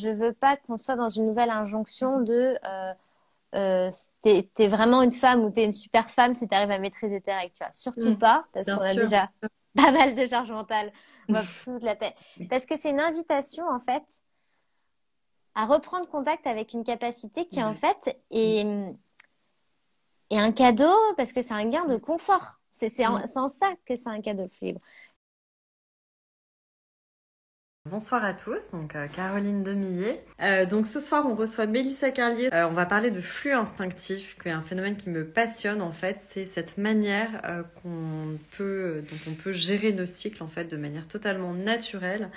je veux pas qu'on soit dans une nouvelle injonction de t'es vraiment une femme ou t'es une super femme si t'arrives à maîtriser tes règles, tu vois. Surtout Mm. pas, parce Bien qu'on a sûr. déjà pas mal de charge mentale. On va foutre la paix. Parce que c'est une invitation, en fait, à reprendre contact avec une capacité qui, en Ouais. fait, est un cadeau parce que c'est un gain de confort. Mm. C'est en ça que c'est un cadeau, le flux libre. Bonsoir à tous, donc Caroline Demillet. Donc ce soir on reçoit Mélissa Carlier. On va parler de flux instinctif, qui est un phénomène qui me passionne en fait. C'est cette manière dont on peut gérer nos cycles en fait de manière totalement naturelle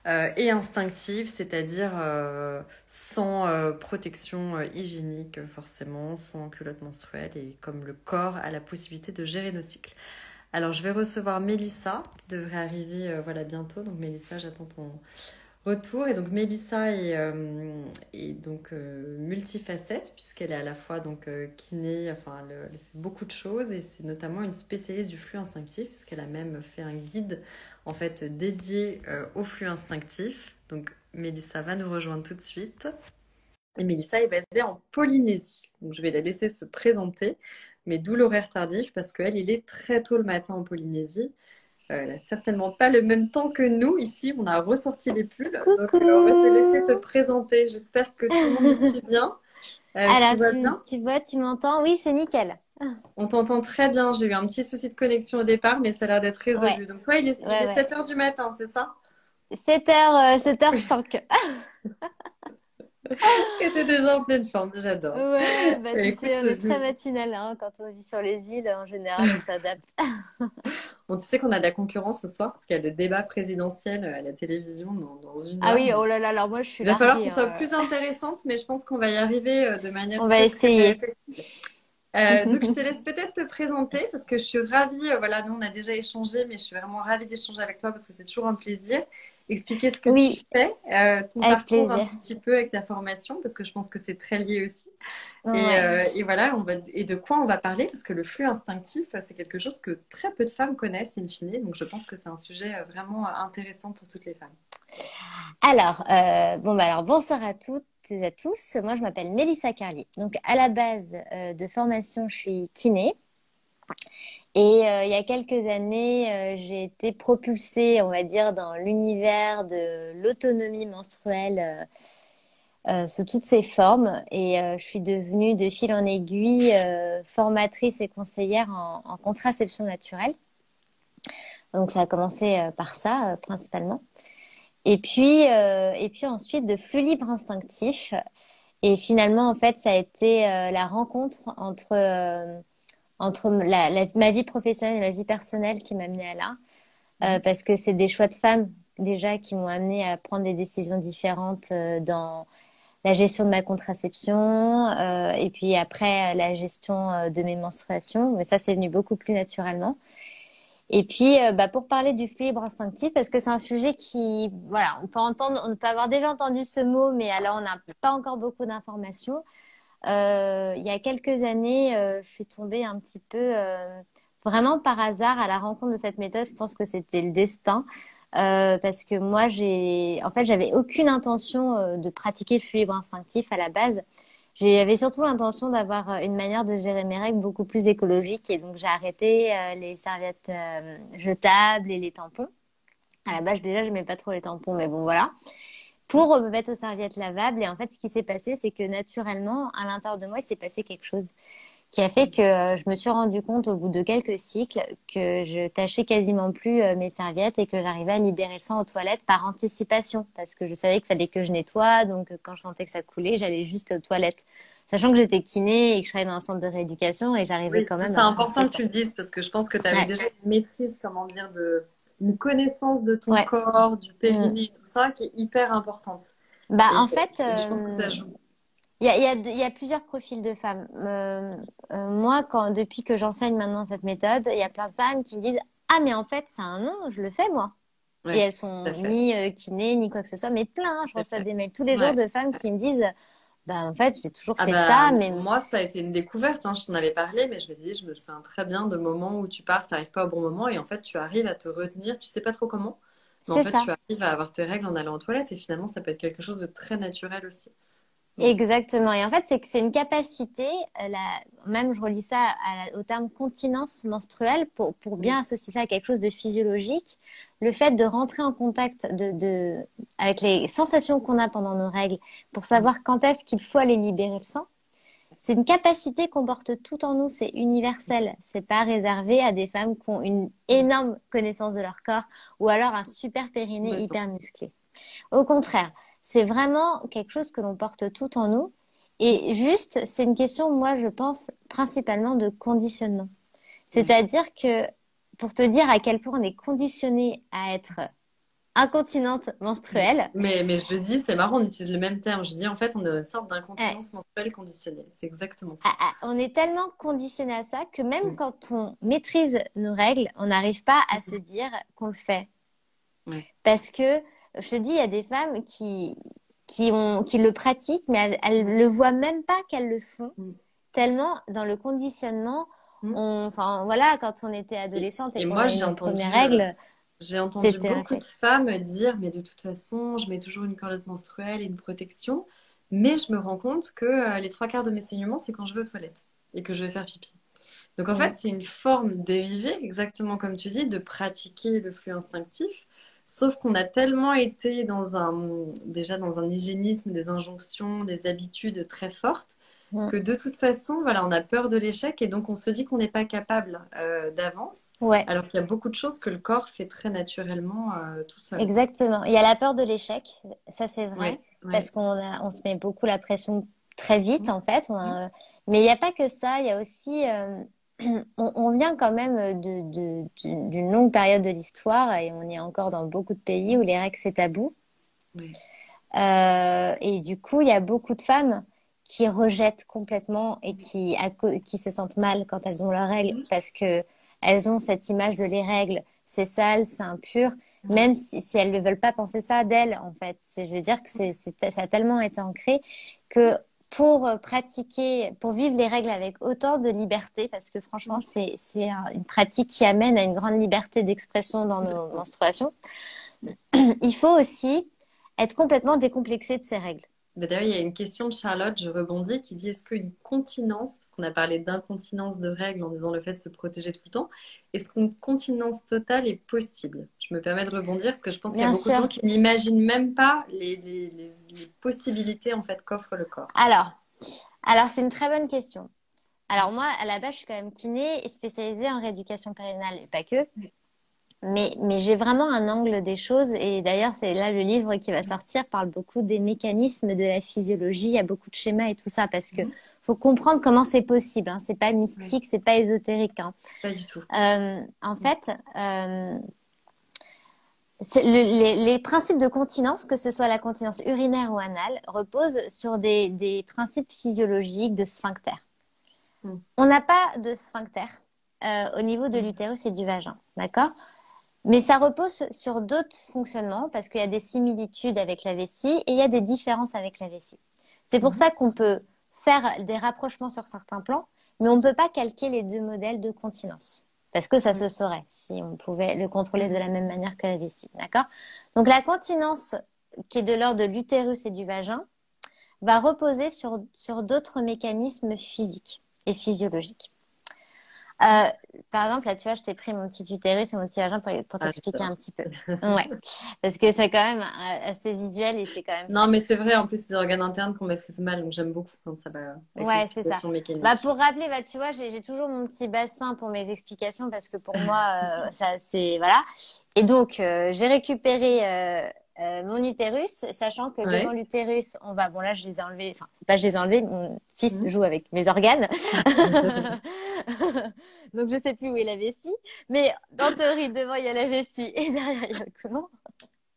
et instinctive, c'est-à-dire sans protection hygiénique forcément, sans culotte menstruelle et comme le corps a la possibilité de gérer nos cycles. Alors, je vais recevoir Mélissa, qui devrait arriver voilà, bientôt. Donc, Mélissa, j'attends ton retour. Et donc, Mélissa est donc multifacette, puisqu'elle est à la fois donc, kiné, enfin, elle fait beaucoup de choses. Et c'est notamment une spécialiste du flux instinctif, puisqu'elle a même fait un guide en fait, dédié au flux instinctif. Donc, Mélissa va nous rejoindre tout de suite. Et Mélissa est basée en Polynésie. Donc, je vais la laisser se présenter, mais d'où l'horaire tardif, parce qu'elle, il est très tôt le matin en Polynésie. Elle n'a certainement pas le même temps que nous. Ici, on a ressorti les pulls. Donc, on va te laisser te Coucou! présenter. J'espère que tout le monde me suit bien. Tu Alors, vas bien? tu vois, tu m'entends? Oui, c'est nickel. On t'entend très bien. J'ai eu un petit souci de connexion au départ, mais ça a l'air d'être Ouais, résolu. Donc, toi, il ouais, est ouais. 7 heures du matin, c'est ça? 7h05. Et t'es déjà en pleine forme. J'adore. Ouais, bah tu Écoute, sais, on est très matinal, hein, quand on vit sur les îles, en général, on s'adapte. bon, tu sais qu'on a de la concurrence ce soir parce qu'il y a le débat présidentiel à la télévision dans une Ah heure. oui, Donc, oh là là, alors moi je suis il va falloir qu'on larguée, soit hein. plus intéressante, mais je pense qu'on va y arriver de manière On va très, très essayer. facile. Donc, je te laisse peut-être te présenter parce que je suis ravie. Voilà, nous, on a déjà échangé, mais je suis vraiment ravie d'échanger avec toi parce que c'est toujours un plaisir. Expliquer ce que tu Oui, fais, ton avec parcours un plaisir. tout petit peu avec ta formation parce que je pense que c'est très lié aussi. Ouais. Et voilà, et de quoi on va parler? Parce que le flux instinctif, c'est quelque chose que très peu de femmes connaissent in fine. Donc, je pense que c'est un sujet vraiment intéressant pour toutes les femmes. Alors, bon, bah alors bonsoir à toutes et à tous. Moi, je m'appelle Mélissa Carlier. Donc, à la base de formation, je suis kiné. Et il y a quelques années, j'ai été propulsée, on va dire, dans l'univers de l'autonomie menstruelle sous toutes ses formes. Et je suis devenue de fil en aiguille formatrice et conseillère en contraception naturelle. Donc, ça a commencé par ça, principalement. Et puis ensuite, de flux libre instinctif. Et finalement, en fait, ça a été la rencontre entre ma vie professionnelle et ma vie personnelle qui m'a amenée à là. Mhm. Parce que c'est des choix de femmes déjà qui m'ont amenée à prendre des décisions différentes dans la gestion de ma contraception et puis après la gestion de mes menstruations. Mais ça, c'est venu beaucoup plus naturellement. Et puis, bah, pour parler du fibre instinctif, parce que c'est un sujet qui, voilà, on peut avoir déjà entendu ce mot, mais alors on n'a pas encore beaucoup d'informations. Il y a quelques années, je suis tombée un petit peu, vraiment par hasard à la rencontre de cette méthode. Je pense que c'était le destin. Parce que moi, en fait, j'avais aucune intention, de pratiquer le flux libre instinctif à la base. J'avais surtout l'intention d'avoir une manière de gérer mes règles beaucoup plus écologique et donc j'ai arrêté les serviettes jetables et les tampons. À la base, déjà, je n'aimais pas trop les tampons, mais bon, voilà. Pour me mettre aux serviettes lavables. Et en fait, ce qui s'est passé, c'est que naturellement, à l'intérieur de moi, il s'est passé quelque chose qui a fait que je me suis rendu compte au bout de quelques cycles que je tâchais quasiment plus mes serviettes et que j'arrivais à libérer le sang aux toilettes par anticipation parce que je savais qu'il fallait que je nettoie. Donc, quand je sentais que ça coulait, j'allais juste aux toilettes. Sachant que j'étais kiné et que je travaillais dans un centre de rééducation et j'arrivais Oui, quand ça, même c'est à prendre ce important que tu temps. le dises parce que je pense que tu avais Ouais, déjà une maîtrise, comment dire, une connaissance de ton ouais. corps, du Mm. périnée et tout ça qui est hyper importante. Bah, Et, en fait, et je pense que ça joue. il y a plusieurs profils de femmes. Moi, depuis que j'enseigne maintenant cette méthode, il y a plein de femmes qui me disent, ah, mais en fait, c'est un nom, je le fais moi. Et Ouais, elles tout à sont fait. ni kiné, ni quoi que ce soit, mais plein. Je Tout à reçois fait. des mails tous les jours Ouais. de femmes qui me disent, bah, en fait, j'ai toujours Ah fait bah ça, mais moi ça a été une découverte, hein. Je t'en avais parlé, mais je me souviens très bien de moments où tu pars, ça arrive pas au bon moment et en fait tu arrives à te retenir, tu sais pas trop comment, Mais en C'est fait, ça. tu arrives à avoir tes règles en allant aux toilettes et finalement, ça peut être quelque chose de très naturel aussi. Mm. Exactement. Et en fait, c'est que c'est une capacité, même je relis ça au terme continence menstruelle, pour Oui, bien associer ça à quelque chose de physiologique. Le fait de rentrer en contact avec les sensations qu'on a pendant nos règles pour mm. savoir quand est-ce qu'il faut aller libérer le sang, c'est une capacité qu'on porte tout en nous, c'est universel. C'est pas réservé à des femmes qui ont une énorme connaissance de leur corps ou alors un super périnée Complètement. hyper musclé. Au contraire, c'est vraiment quelque chose que l'on porte tout en nous. Mm. Et juste, c'est une question, moi, je pense, principalement de conditionnement. Ouais. C'est-à-dire que, pour te dire à quel point on est conditionné à être incontinente menstruelle, Mais je le dis, c'est marrant, on utilise le même terme. Je dis, en fait, on a une sorte euh, d'incontinence menstruelle conditionnelle. C'est exactement ça. on est tellement conditionné à ça que même Mm. quand on maîtrise nos règles, on n'arrive pas à se Mhm. dire qu'on le fait. Ouais. Parce que, je te dis, il y a des femmes qui le pratiquent, mais elles Mm. le voient même pas qu'elles le font. Mm. Tellement dans le conditionnement, Mm. enfin voilà, quand on était Et, adolescente et et qu'on moi, a eu nos premières règles, j'ai entendu c'était beaucoup de réflexe. femmes dire, mais de toute façon, je mets toujours une cordelette menstruelle et une protection. Mais je me rends compte que les trois quarts de mes saignements, c'est quand je vais aux toilettes et que je vais faire pipi. Donc en fait, Mm. c'est une forme dérivée, exactement comme tu dis, de pratiquer le flux instinctif. Sauf qu'on a tellement été déjà dans un hygiénisme, des injonctions, des habitudes très fortes, Mm. que de toute façon, voilà, on a peur de l'échec et donc on se dit qu'on n'est pas capable d'avance, Ouais, alors qu'il y a beaucoup de choses que le corps fait très naturellement tout seul. exactement. Il y a la peur de l'échec, ça c'est vrai, Oui, oui. parce on se met beaucoup la pression très vite Mm, en fait. mm, Mais il n'y a pas que ça, il y a aussi, on vient quand même d'une longue période de l'histoire et on est encore dans beaucoup de pays où mm. les règles c'est tabou. Oui, Et du coup, il y a beaucoup de femmes qui rejettent complètement et qui se sentent mal quand elles ont leurs règles mm, parce que elles ont cette image de les règles, c'est sale, c'est impur, mm, même si elles ne veulent pas penser ça d'elles, en fait. Je veux dire que ça a tellement été ancré que pour pratiquer, pour vivre les règles avec autant de liberté, parce que franchement, mm. une pratique qui amène à une grande liberté d'expression dans nos Complètement. menstruations, il faut aussi être complètement décomplexé de ces règles. Bah, d'ailleurs, il y a une question de Charlotte, je rebondis, qui dit est-ce qu'une continence, parce qu'on a parlé d'incontinence de règles en disant le fait de se protéger tout le temps, est-ce qu'une continence totale est possible? Je me permets de rebondir parce que je pense qu'il y a Bien beaucoup de sûr. gens qui n'imaginent même pas les possibilités en fait qu'offre le corps. Alors, alors c'est une très bonne question. Alors moi, à la base, je suis quand même kiné et spécialisée en rééducation périnale et pas que. Oui. Mais j'ai vraiment un angle des choses et d'ailleurs, c'est là le livre qui va sortir parle beaucoup des mécanismes de la physiologie. Il y a beaucoup de schémas et tout ça parce que Mhm. faut comprendre comment c'est possible. Hein. C'est pas Oui, mystique, c'est pas ésotérique. Hein. pas du tout. En fait, les principes de continence, que ce soit la continence urinaire ou anale, reposent sur des principes physiologiques de sphincter. Mhm. On n'a pas de sphincter au niveau de Mhm. l'utérus et du vagin, d'accord? Mais ça repose sur d'autres fonctionnements parce qu'il y a des similitudes avec la vessie et il y a des différences avec la vessie. C'est pour Mhm. ça qu'on peut faire des rapprochements sur certains plans, mais on ne peut pas calquer les deux modèles de continence. Parce que ça Oui. se saurait si on pouvait le contrôler de Mhm. la même manière que la vessie, d'accord? Donc la continence qui est de l'ordre de l'utérus et du vagin va reposer sur d'autres mécanismes physiques et physiologiques. Euh, Par exemple, là, tu vois, je t'ai pris mon petit utérus et mon petit vagin pour Ah, t'expliquer un j'adore. petit peu. Ouais. Parce que c'est quand même assez visuel et c'est quand même Non, mais c'est pratique. vrai, en plus, c'est des organes internes qu'on maîtrise mal, donc j'aime beaucoup quand ça va avec Ouais, c'est ça. l'explication Bah, mécanique. pour rappeler, bah, tu vois, j'ai toujours mon petit bassin pour mes explications parce que pour moi, ça, c'est, voilà. Et donc, j'ai récupéré, mon utérus, sachant que devant Ouais. l'utérus, on va, bon, là, je les ai enlevés, enfin, c'est pas je les ai enlevés, mon fils Mhm. joue avec mes organes. Donc, je sais plus où est la vessie. Mais, en théorie, devant, il y a la vessie et derrière, il y a le côlon.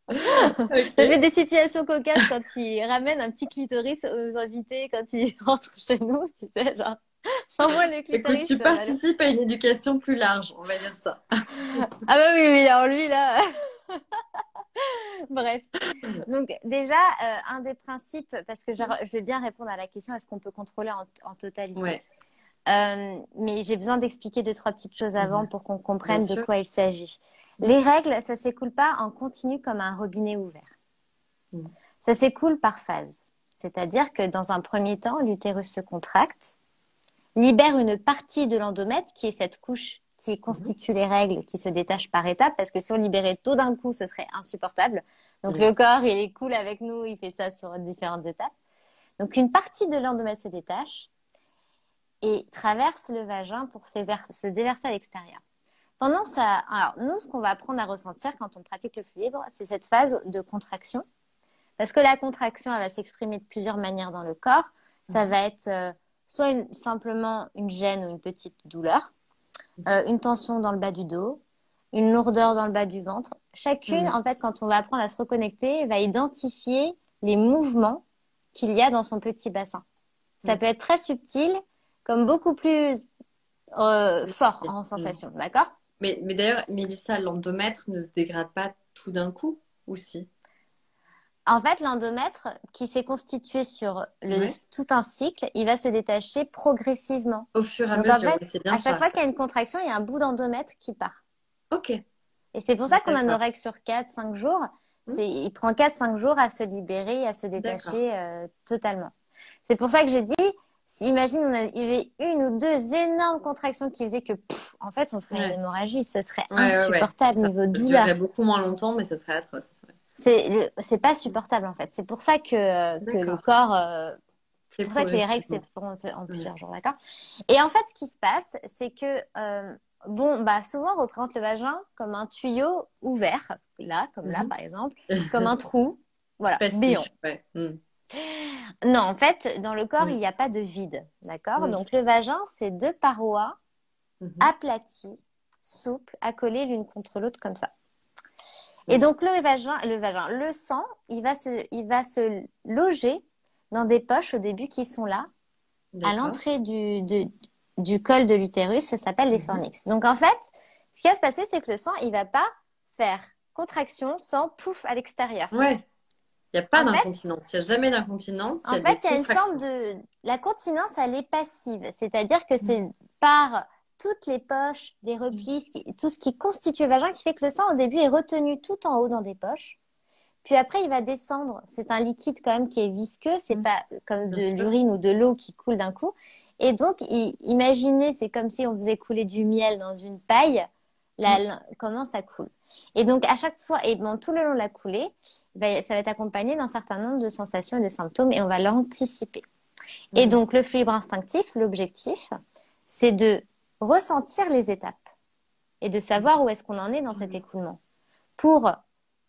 Ça fait Ok. des situations cocasses quand ils ramènent un petit clitoris aux invités quand ils rentrent chez nous, tu sais, genre, sans-moi le Écoute, clitoris, tu voilà. participes à une éducation plus large, on va dire ça. Ah bah oui, oui, alors lui, là, bref. Donc déjà, un des principes, parce que je vais bien répondre à la question, est-ce qu'on peut contrôler en totalité? Ouais. Mais j'ai besoin d'expliquer deux, trois petites choses avant Mhm. pour qu'on Bien comprenne de sûr. quoi il s'agit. Les règles, ça s'écoule pas en continu comme un robinet ouvert. Mm. Ça s'écoule par phase. C'est-à-dire que dans un premier temps, l'utérus se contracte, libère une partie de l'endomètre, qui est cette couche qui constitue les règles, qui se détache par étapes, parce que si on libérait tout d'un coup, ce serait insupportable. Donc le corps, il est cool avec nous, il fait ça sur différentes étapes. Donc une partie de l'endomètre se détache et traverse le vagin pour se déverser à l'extérieur. Alors nous, ce qu'on va apprendre à ressentir quand on pratique le flux libre, c'est cette phase de contraction. Parce que la contraction, elle va s'exprimer de plusieurs manières dans le corps. Ça va être soit simplement une gêne ou une petite douleur, une tension dans le bas du dos, une lourdeur dans le bas du ventre. Chacune, en fait, quand on va apprendre à se reconnecter, va identifier les mouvements qu'il y a dans son petit bassin. Ça peut être très subtil, comme beaucoup plus fort en sensation, d'accord? Mais d'ailleurs, Mélissa, l'endomètre ne se dégrade pas tout d'un coup, ou si? En fait, l'endomètre, qui s'est constitué sur tout un cycle, il va se détacher progressivement. Au fur et à Donc, mesure, en fait, oui, c'est bien à chaque ça. fois qu'il y a une contraction, il y a un bout d'endomètre qui part. Ok, Et c'est pour ça qu'on a nos d'accord. règles sur 4-5 jours. Hmm, Il prend 4-5 jours à se libérer, à se d'accord. détacher totalement. C'est pour ça que j'ai dit, imagine, il y avait une ou deux énormes contractions qui faisaient que, en fait, on ferait une Ouais. hémorragie. Ce serait Ouais. insupportable Ça niveau douleur. durerait beaucoup moins longtemps, mais ça serait atroce. Ouais. C'est pas supportable, en fait. C'est pour ça que le D'accord. corps, c'est C'est pour ça que les règles progressivement. s'effondrent en Ouais. plusieurs jours, d'accord? Et en fait, ce qui se passe, c'est que, souvent, on représente le vagin comme un tuyau ouvert, là, comme là, Mhm. par exemple, comme un trou, voilà, béant. Passif, ouais. Hmm. Non, en fait, dans le corps, Hmm. il n'y a pas de vide, d'accord? Oui. Donc, le vagin, c'est deux parois Mhm. aplaties, souples, accolées l'une contre l'autre, comme ça. Et Hmm. donc, le sang, il va se loger dans des poches au début qui sont là, à D'accord. l'entrée du col de l'utérus, ça s'appelle les Mhm. fornix. Donc en fait, ce qui va se passer, c'est que le sang, il va pas faire contraction sans pouf à l'extérieur. Ouais. Il n'y a pas En fait, d'incontinence. Il n'y a jamais d'incontinence. Il y en a des fait, il y a une forme contractions. de... La continence, elle est passive. C'est-à-dire que Mhm. c'est par toutes les poches, les replis, tout ce qui constitue le vagin qui fait que le sang, au début, est retenu tout en haut dans des poches. Puis après, il va descendre. C'est un liquide quand même qui est visqueux. C'est Mhm. pas comme Bien de sûr. l'urine ou de l'eau qui coule d'un coup. Et donc, imaginez, c'est comme si on faisait couler du miel dans une paille. Hmm. Comment ça coule. Et donc, à chaque fois, et bon, tout le long de la coulée, ça va être accompagné d'un certain nombre de sensations et de symptômes et on va l'anticiper. Et Mhm. donc, le flux libre instinctif, l'objectif, c'est de ressentir les étapes et de savoir où est-ce qu'on en est dans cet Mhm. écoulement pour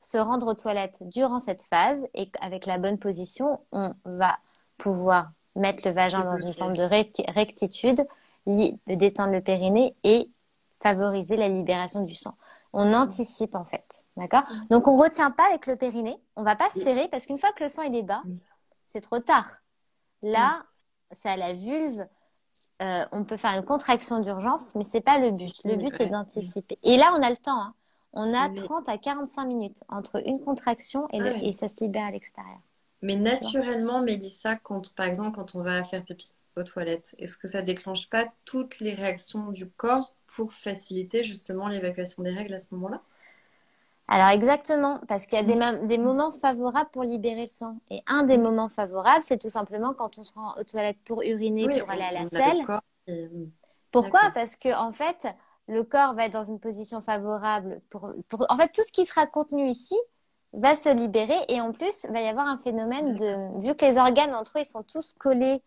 se rendre aux toilettes durant cette phase et avec la bonne position, on va pouvoir mettre le vagin dans une forme Débloquer. de rectitude, détendre le périnée et favoriser la libération du sang. On anticipe en fait, d'accord? Mhm. Donc on retient pas avec le périnée, on va pas Et- serrer parce qu'une fois que le sang il est bas, c'est trop tard. Mhm. Là, c'est à la vulve, on peut faire une contraction d'urgence, mais c'est pas le but. Le but, c'est Ouais. d'anticiper. Et là, on a le temps, hein. On a Mais, 30 à 45 minutes entre une contraction et ouais. ça se libère à l'extérieur. Mais Tu vois? naturellement, Mélissa, par exemple, quand on va faire pipi aux toilettes, est-ce que ça déclenche pas toutes les réactions du corps pour faciliter justement l'évacuation des règles à ce moment-là? Alors exactement, parce qu'il y a Mhm. des moments favorables pour libérer le sang. Et un des Oui, moments favorables, c'est tout simplement quand on se rend aux toilettes pour uriner, oui, pour aller à la on a le selle. corps Pourquoi? D'accord. Parce que en fait, le corps va être dans une position favorable en fait, tout ce qui sera contenu ici va se libérer et en plus, il va y avoir un phénomène D'accord. vu que les organes entre eux, ils sont tous collés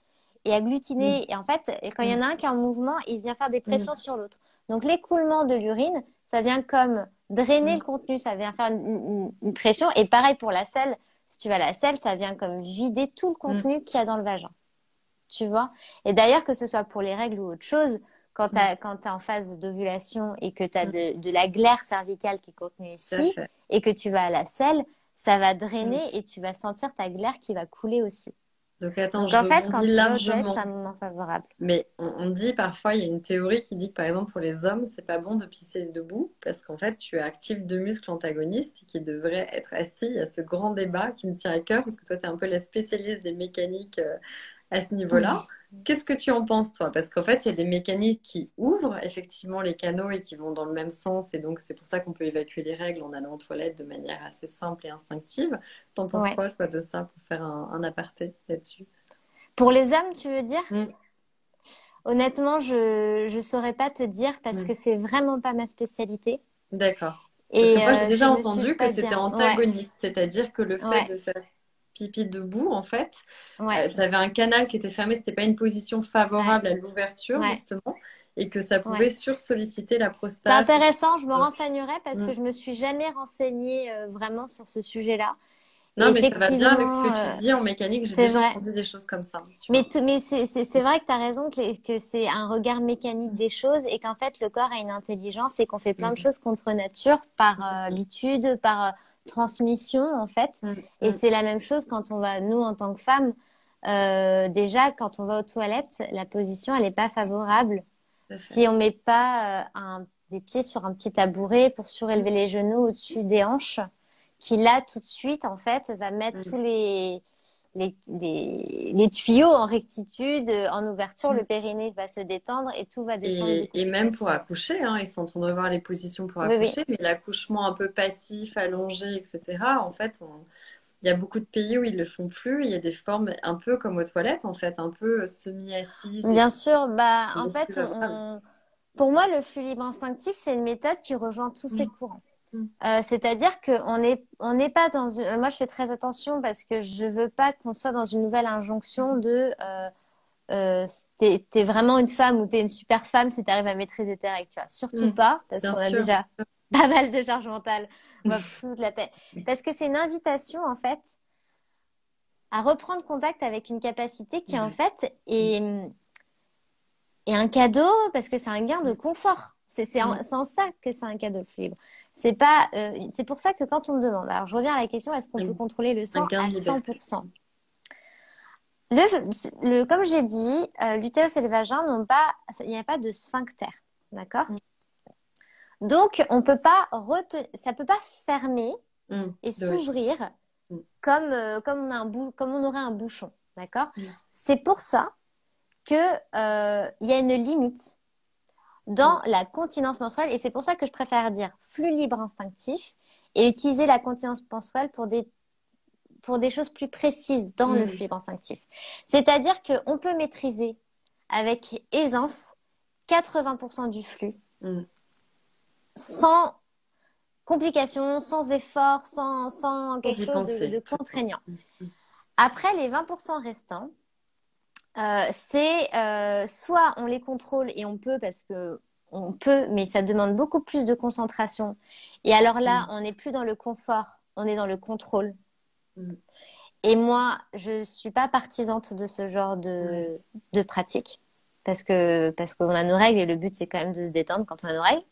et Mhm. agglutinés. Et en fait, quand il y en Mhm. a un qui est en mouvement, il vient faire des Mhm. pressions sur l'autre. Donc, l'écoulement de l'urine, ça vient comme drainer le Mhm. contenu, ça vient faire une pression. Et pareil pour la selle. Si tu vas à la selle, ça vient comme vider tout le Mhm. contenu qu'il y a dans le vagin. Tu vois? Et d'ailleurs, que ce soit pour les règles ou autre chose, Mhm. quand t'es en phase d'ovulation et que tu as Mhm. de la glaire cervicale qui est contenue Tout à ici fait. et que tu vas à la selle, ça va Mhm. drainer et tu vas sentir ta glaire qui va couler aussi. Donc attends, Donc je en fait, quand rebondis tu vas aux toilettes, c'est largement. un moment favorable. Mais on dit parfois, il y a une théorie qui dit que par exemple pour les hommes, c'est pas bon de pisser debout parce qu'en fait tu actives deux muscles antagonistes qui devraient être assis. Il y a ce grand débat qui me tient à cœur parce que toi tu es un peu la spécialiste des mécaniques à ce niveau-là. Qu'est-ce que tu en penses, toi? Parce qu'en fait, il y a des mécaniques qui ouvrent effectivement les canaux et qui vont dans le même sens. Et donc, c'est pour ça qu'on peut évacuer les règles en allant aux toilettes de manière assez simple et instinctive. T'en penses Ouais. quoi, toi, de ça, pour faire un aparté là-dessus? Pour les hommes, tu veux dire? Mm, Honnêtement, je saurais pas te dire parce mm. que c'est vraiment pas ma spécialité D'accord. Parce que et moi, j'ai je déjà me suis entendu que pas c'était bien. Ouais, antagoniste, c'est-à-dire que le fait ouais, de faire pipi debout, en fait, ouais, tu avais un canal qui était fermé, c'était pas une position ouais, favorable à l'ouverture, ouais, justement, et que ça ouais. pouvait sursolliciter la C'est prostate. intéressant, je me renseignerai parce Mm. que je me suis jamais renseignée vraiment sur ce sujet-là. Et Non, mais ça va bien avec ce que effectivement, tu dis en mécanique, j'ai c'est déjà vrai. entendu des choses comme ça, tu Mais, vois. mais c'est vrai que tu as raison que c'est un regard mécanique des choses et qu'en fait le corps a une intelligence et qu'on fait plein de Mm. choses contre nature par Complètement. habitude, par transmission en fait. Mm, Et mm. c'est la même chose quand on va, nous en tant que femmes, déjà quand on va aux toilettes, la position elle n'est pas favorable Tout à fait. si on met pas des pieds sur un petit tabouret pour Mm, surélever les genoux au-dessus des hanches, qui là tout de suite en fait va mettre mm, tous les tuyaux en rectitude, en ouverture, le mm. périnée va se détendre et tout va descendre beaucoup Et plus même pour facilement. accoucher, hein, ils sont en train de revoir les positions pour Oui, oui. accoucher, mais l'accouchement un peu passif, allongé, etc., en fait, il y a beaucoup de pays où ils le font plus. Il y a des formes un peu comme aux toilettes, en fait, un peu semi-assises et Bien tout. sûr, bah, C'est en beaucoup plus fait, favorable. pour moi, le flux libre instinctif, c'est une méthode qui rejoint tous ces Mm, courants. mm, C'est-à-dire on n'est pas dans une. Moi, je fais très attention parce que je veux pas qu'on soit dans une nouvelle injonction de t'es vraiment une femme ou t'es une super femme si t'arrives à maîtriser tes règles, tu vois. Surtout mm. pas, parce Bien qu'on a sûr. déjà pas mal de charge mentale. On va foutre la paix. Parce que c'est une invitation, en fait, à reprendre contact avec une capacité qui, en Ouais. fait, Mm, est un cadeau parce que c'est un gain de mm, confort. mm. C'est en ça que c'est un cadeau, le flux libre. C'est pas, c'est pour ça que quand on me demande, alors je reviens à la question, est-ce qu'on peut Un contrôler le un sang gain à de liberté. 100%? Comme j'ai dit, l'utérus et le vagin n'ont pas, il n'y a pas de sphincter, d'accord? Mm, Donc, on peut pas ça peut pas fermer mm. et Oui. s'ouvrir Mm, comme comme on aurait un bouchon, d'accord? mm, C'est pour ça que, il y a une limite mm, dans la continence menstruelle et c'est pour ça que je préfère dire flux libre instinctif et utiliser la continence menstruelle pour des choses plus précises dans le mm, flux instinctif. C'est-à-dire qu'on peut maîtriser avec aisance 80% du flux mm. sans complications, sans effort, sans Sans quelque y chose penser de tout le temps. contraignant. Mm, mm, Après, les 20% restants, c'est soit on les contrôle et on peut parce que on peut, mais ça demande beaucoup plus de concentration. Et alors là, mm, on n'est plus dans le confort, on est dans le contrôle. mm. Et moi, je suis pas partisante de ce genre Ouais. de pratique parce qu'on a nos règles et le but c'est quand même de se détendre quand on a nos règles.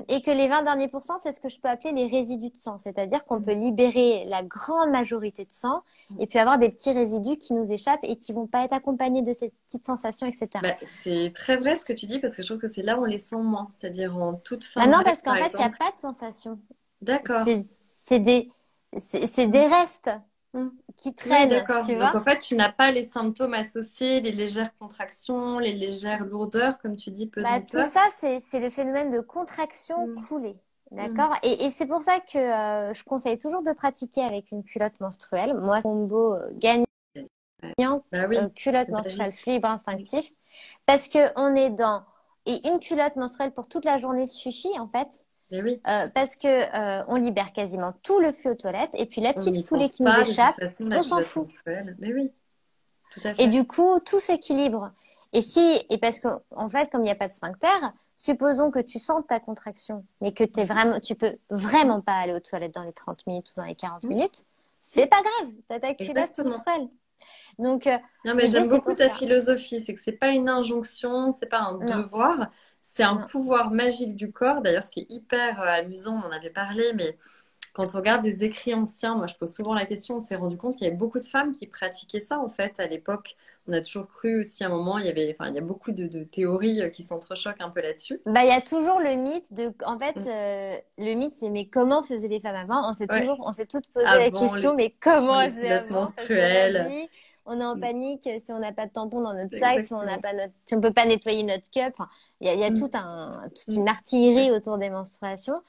Et que les 20 derniers pourcents, c'est ce que je peux appeler les résidus de sang, c'est-à-dire qu'on peut libérer la grande majorité de sang et puis avoir des petits résidus qui nous échappent et qui vont pas être accompagnés de ces petites sensations, etc. Bah, c'est très vrai ce que tu dis parce que je trouve que c'est là où on les sent moins, c'est-à-dire en toute fin Bah de non, règle, parce par qu'en fait, il n'y a exemple. pas de sensation. D'accord. C'est, c'est des, c'est Mm, des restes mm. qui Oui, traînent, d'accord. tu Donc vois. en fait, tu n'as pas les symptômes associés, les légères contractions, les légères lourdeurs, comme tu dis, Bah, tout pesanteur. ça, c'est le phénomène de contraction Mm, coulée. mm. D'accord? Et c'est pour ça que je conseille toujours de pratiquer avec une culotte menstruelle. Moi, c'est mon combo Ouais. gagnant, Bah oui, culotte c'est menstruelle, magique. flux libre instinctif. Parce que on est dans... Et une culotte menstruelle pour toute la journée suffit, en fait. Mais oui, Parce que on libère quasiment tout le flux aux toilettes. Et puis la on n'y petite coulée pense qui nous pas de toute échappe, façon, la on s'en culotte fout. menstruelle. Mais oui, tout à Et fait. du coup, tout s'équilibre. Et parce que, en fait, comme il n'y a pas de sphincter, supposons que tu sentes ta contraction, mais que tu peux Mm, vraiment pas aller aux toilettes dans les 30 minutes ou dans les 40 mm, minutes, mm. c'est pas grave, t'as ta culotte Exactement. menstruelle. Donc, Non, mais l'idée, j'aime c'est beaucoup pour ta ça. philosophie. C'est que c'est pas une injonction, c'est pas un Non, devoir, c'est un non. pouvoir magique du corps. D'ailleurs, ce qui est hyper amusant, on en avait parlé, mais quand on regarde des écrits anciens, moi je pose souvent la question, on s'est rendu compte qu'il y avait beaucoup de femmes qui pratiquaient ça en fait à l'époque. On a toujours cru aussi à un moment, il y a beaucoup de théories qui s'entrechoquent un peu là-dessus. Bah, il y a toujours le mythe en fait, Mm. le mythe, c'est mais comment faisaient les femmes avant? Ouais, On s'est toutes posé la avant question, mais comment les elles faisaient culottes avant? Parce menstruelles. qu'aujourd'hui, on est en Mm. panique si on n'a pas de tampon dans notre sac, si on n'a Exactement. pas si on peut pas nettoyer notre cup. Enfin, il y a Mm. toute Mm. une artillerie autour des menstruations.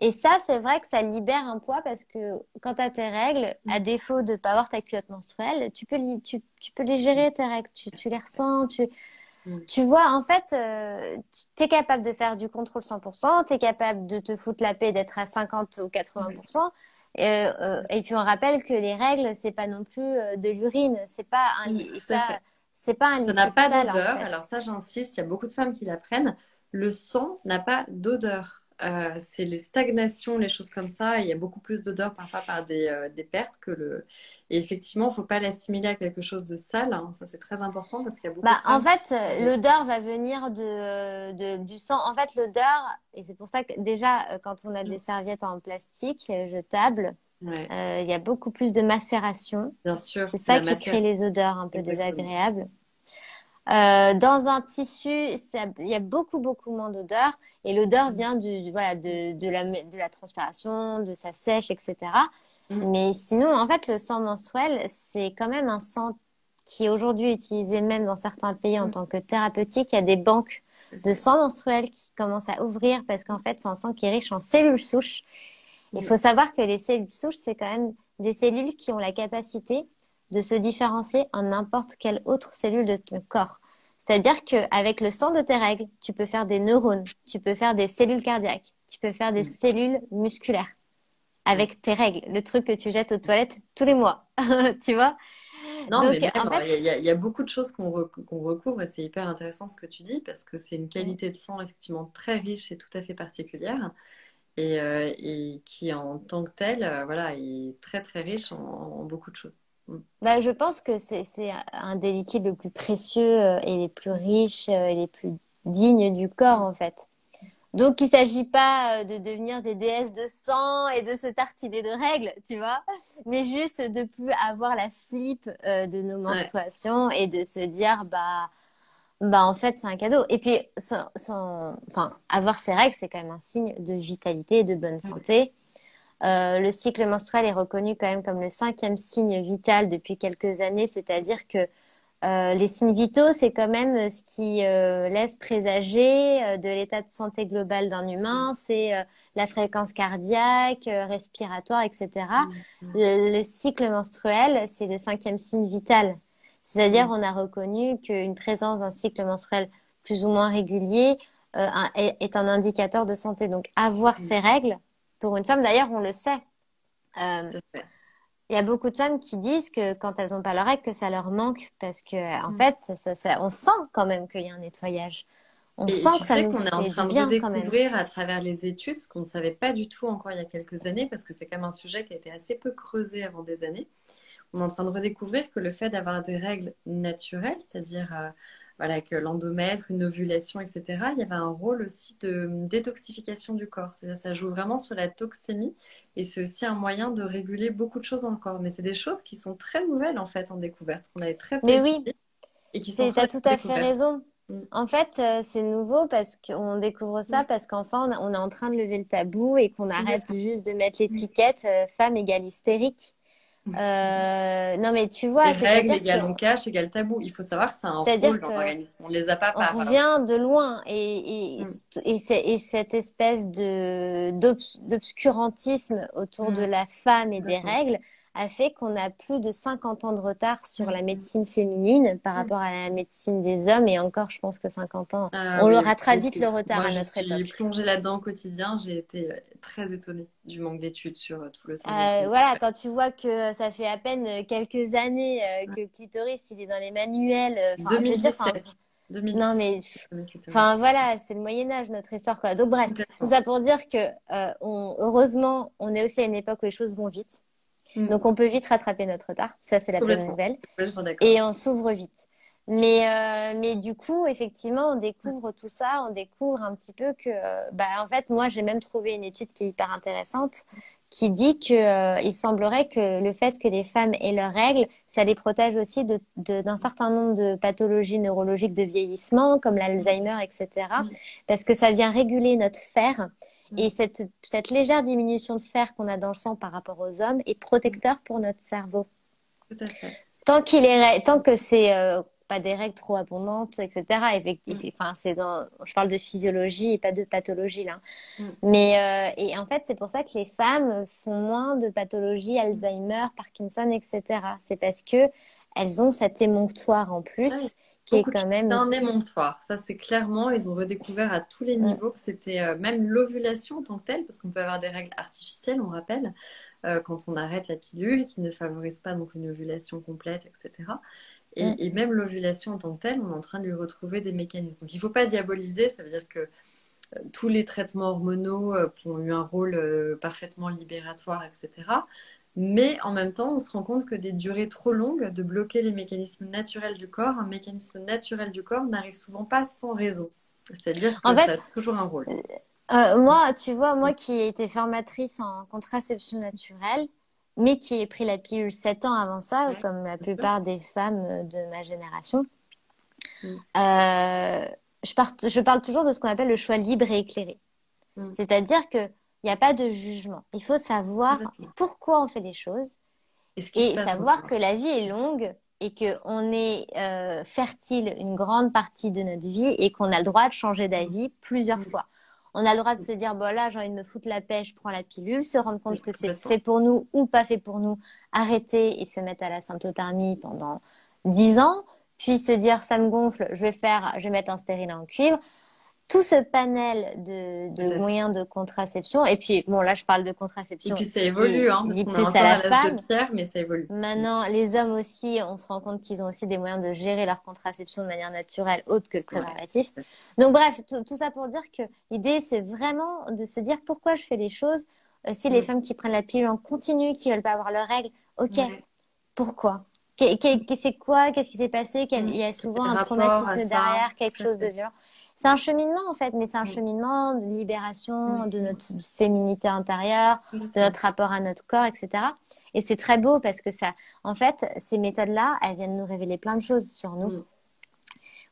Et ça, c'est vrai que ça libère un poids parce que quand tu as tes règles, à Mm. défaut de pas avoir ta culotte menstruelle, tu peux les gérer, tes règles. Tu les ressens, Mm. tu vois, en fait, tu es capable de faire du contrôle 100%, tu es capable de te foutre la paix d'être à 50 ou Ouais. 80%. Et puis on rappelle que les règles, c'est pas non plus de l'urine, c'est pas Mm. et Tout à ça, fait. c'est pas un Ça n'a liquide pas sale en d'odeur. fait. Alors ça, j'insiste, il y a beaucoup de femmes qui l'apprennent. Le sang n'a pas d'odeur. C'est les stagnations, les choses comme ça. Il y a beaucoup plus d'odeur parfois par des pertes que le. Et effectivement, il ne faut pas l'assimiler à quelque chose de sale, hein. Ça, c'est très important parce qu'il y a beaucoup de Bah, en femmes qui fait, sont. l'odeur va venir du sang. En fait, l'odeur, et c'est pour ça que déjà, quand on a des serviettes en plastique jetables, Ouais, il y a beaucoup plus de macération. bien sûr, C'est c'est ça la qui crée matière. les odeurs un peu Exactement. désagréables. Dans un tissu, il y a beaucoup, beaucoup moins d'odeur. Et l'odeur Mm. vient voilà, de la transpiration, de sa sèche, etc. Mm. Mais sinon, en fait, le sang menstruel, c'est quand même un sang qui est aujourd'hui utilisé même dans certains pays en Mm. tant que thérapeutique. Il y a des banques de sang menstruel qui commencent à ouvrir parce qu'en fait, c'est un sang qui est riche en cellules souches. Il Mm. faut savoir que les cellules souches, c'est quand même des cellules qui ont la capacité de se différencier en n'importe quelle autre cellule de ton corps. C'est-à-dire qu'avec le sang de tes règles, tu peux faire des neurones, tu peux faire des cellules cardiaques, tu peux faire des Mm. cellules musculaires Ouais. avec tes règles, le truc que tu jettes aux toilettes tous les mois, tu vois? Non, mais Donc, en vraiment, fait, il y a beaucoup de choses qu'on recouvre et c'est hyper intéressant ce que tu dis parce que c'est une qualité de sang effectivement très riche et tout à fait particulière et qui en tant que telle, voilà, est très très riche en beaucoup de choses. Mm. bah, je pense que c'est un des liquides les plus précieux et les plus riches et les plus dignes du corps, en fait. Donc, il s'agit pas de devenir des déesses de sang et de se tartiner de règles, tu vois, mais juste de plus avoir la flip de nos Ouais, menstruations et de se dire, bah en fait, c'est un cadeau. Et puis, enfin, avoir ses règles, c'est quand même un signe de vitalité et de bonne santé. Le cycle menstruel est reconnu quand même comme le cinquième signe vital depuis quelques années, c'est-à-dire que les signes vitaux, c'est quand même ce qui laisse présager de l'état de santé global d'un humain. C'est la fréquence cardiaque, respiratoire, etc. mm, mm, Le cycle menstruel, c'est le cinquième signe vital. C'est-à-dire, mm, on a reconnu qu'une présence d'un cycle menstruel plus ou moins régulier est un indicateur de santé. Donc, avoir mm. ses règles, pour une femme, d'ailleurs, on le sait. Euh, Tout à fait. il y a beaucoup de femmes qui disent que quand elles n'ont pas leurs règles, que ça leur manque parce que, en Mm. fait, on sent quand même qu'il y a un nettoyage. On Et sent tu que ça sais nous qu'on est en fait du train de bien quand même. redécouvrir à travers les études ce qu'on ne savait pas du tout encore il y a quelques années, parce que c'est quand même un sujet qui a été assez peu creusé avant des années. On est en train de redécouvrir que le fait d'avoir des règles naturelles, c'est-à-dire voilà, que l'endomètre, une ovulation, etc., il y avait un rôle aussi de détoxification du corps. C'est-à-dire que ça joue vraiment sur la toxémie et c'est aussi un moyen de réguler beaucoup de choses dans le corps. Mais c'est des choses qui sont très nouvelles en fait en découverte, qu'on avait très peu Mais oui, étudiées et qui sont en train t'as d'être tout à fait découvertes. raison. Mm. En fait, c'est nouveau parce qu'on découvre ça Mm. parce qu'enfin, on est en train de lever le tabou et qu'on arrête Complètement. juste de mettre l'étiquette femme égale hystérique. Non, mais tu Les vois, règles égale on cache égale tabou. Il faut savoir que c'est un rôle c'est-à-dire dans que l'organisme. On ne les a pas on par. revient de loin Mm. et cette espèce d'obscurantisme autour de Mm. la femme et des Complètement. règles a fait qu'on a plus de 50 ans de retard sur la Mm. médecine féminine par Mm. rapport à la médecine des hommes et encore je pense que 50 ans Ah on le oui, rattrape vite beaucoup. le retard Moi, à je notre suis époque. plongée là-dedans au quotidien. J'ai été très étonnée du manque d'études sur tout le syndrome féminin. Voilà, quand tu vois que ça fait à peine quelques années Ouais. que le clitoris il est dans les manuels, enfin je veux dire, enfin 2017. non, 2017. mais Le enfin clitoris. voilà, c'est le Moyen Âge notre histoire quoi. Donc bref, tout Complètement. ça pour dire que heureusement, on est aussi à une époque où les choses vont vite. Mm. Donc on peut vite rattraper notre retard. Ça c'est la bonne Complètement. nouvelle Complètement d'accord. et on s'ouvre vite. Mais du coup, effectivement, on découvre tout ça, on découvre un petit peu que bah en fait, moi j'ai même trouvé une étude qui est hyper intéressante qui dit que il semblerait que le fait que les femmes aient leurs règles, ça les protège aussi d'un certain nombre de pathologies neurologiques de vieillissement, comme l'Alzheimer, etc. Mm. Parce que ça vient réguler notre fer. Et Mm. cette légère diminution de fer qu'on a dans le sang par rapport aux hommes est Mm. protecteur pour notre cerveau. Tout à fait. tant que c'est pas des règles trop abondantes, etc. Enfin, je parle de physiologie et pas de pathologie là. Mm. Et en fait, c'est pour ça que les femmes font moins de pathologies, Alzheimer, Parkinson, etc. C'est parce que elles ont cet émonctoire en Ouais. plus qui est Beaucoup de quand choses. C'est même. un émonctoire. Ça, c'est clairement, ils ont redécouvert à tous les Mm, niveaux que c'était même l'ovulation en tant que telle, parce qu'on peut avoir des règles artificielles, on rappelle, quand on arrête la pilule, qui ne favorise pas donc une ovulation complète, etc. mm. Et même l'ovulation en tant que telle, on est en train de lui retrouver des mécanismes. Donc il ne faut pas diaboliser, ça veut dire que tous les traitements hormonaux qui ont eu un rôle parfaitement libératoire, etc. Mais en même temps, on se rend compte que des durées trop longues de bloquer les mécanismes naturels du corps, un mécanisme naturel du corps n'arrive souvent pas sans raison. C'est-à-dire En que fait, ça a toujours un rôle. moi, tu vois, moi qui ai été formatrice en contraception naturelle, mais qui ai pris la pilule 7 ans avant ça, Ouais, comme la bien sûr. plupart des femmes de ma génération, Mm, euh, je parle toujours de ce qu'on appelle le choix libre et éclairé. mm. C'est-à-dire que il n'y a pas de jugement. Il faut savoir Complètement. pourquoi on fait les choses Et ce qui se et passe dans le savoir corps. que la vie est longue et qu'on est fertile une grande partie de notre vie et qu'on a le droit de changer Mm, d'avis plusieurs mm, fois. On a le droit de mm. se dire, bon là, j'ai envie de me foutre la paix, je prends la pilule, se rendre compte Oui, que c'est complètement. fait pour nous ou pas fait pour nous, arrêter et se mettre à la symptothermie pendant 10 ans, puis se dire, ça me gonfle, je vais mettre un stérilet en cuivre, tout ce panel Tout de à fait. moyens de contraception. Et puis, bon, là, je parle de Et puis contraception ça évolue, qui hein, parce dit qu'on est plus à encore la à l'âge de femme. pierre, mais ça évolue. Mm. Maintenant, les hommes aussi, on se rend compte qu'ils ont aussi des moyens de gérer leur contraception de manière naturelle, autre que le Ouais, préservatif. tout à fait. Donc, bref, tout ça pour dire que l'idée, c'est vraiment de se dire pourquoi je fais les choses. Si les Mm. femmes qui prennent la pilule en continu, qui veulent pas avoir leurs règles, ok, Ouais. pourquoi? C'est quoi? Qu'est-ce qui s'est passé? Il Mm. y a Quel souvent est le un rapport à traumatisme ça? derrière, quelque Tout à chose de fait. violent. C'est un cheminement en fait, mais c'est un Mm. cheminement de libération Oui, de notre féminité intérieure, de complètement. notre rapport à notre corps, etc. Et c'est très beau parce que ça, en fait, ces méthodes-là, elles viennent nous révéler plein de choses sur nous. Mm.